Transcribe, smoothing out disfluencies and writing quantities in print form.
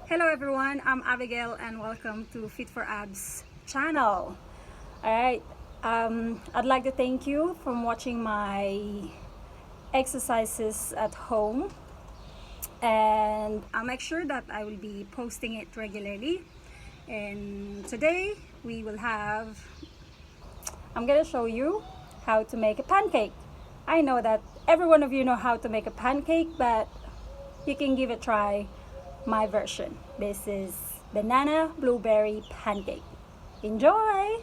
Hello everyone, I'm Abigail and welcome to Fit for Abs channel. Alright, I'd like to thank you for watching my exercises at home, and I'll make sure that I will be posting it regularly. And today I'm gonna show you how to make a pancake. I know that every one of you know how to make a pancake, but you can give it a try. My version. This is banana blueberry pancake. Enjoy!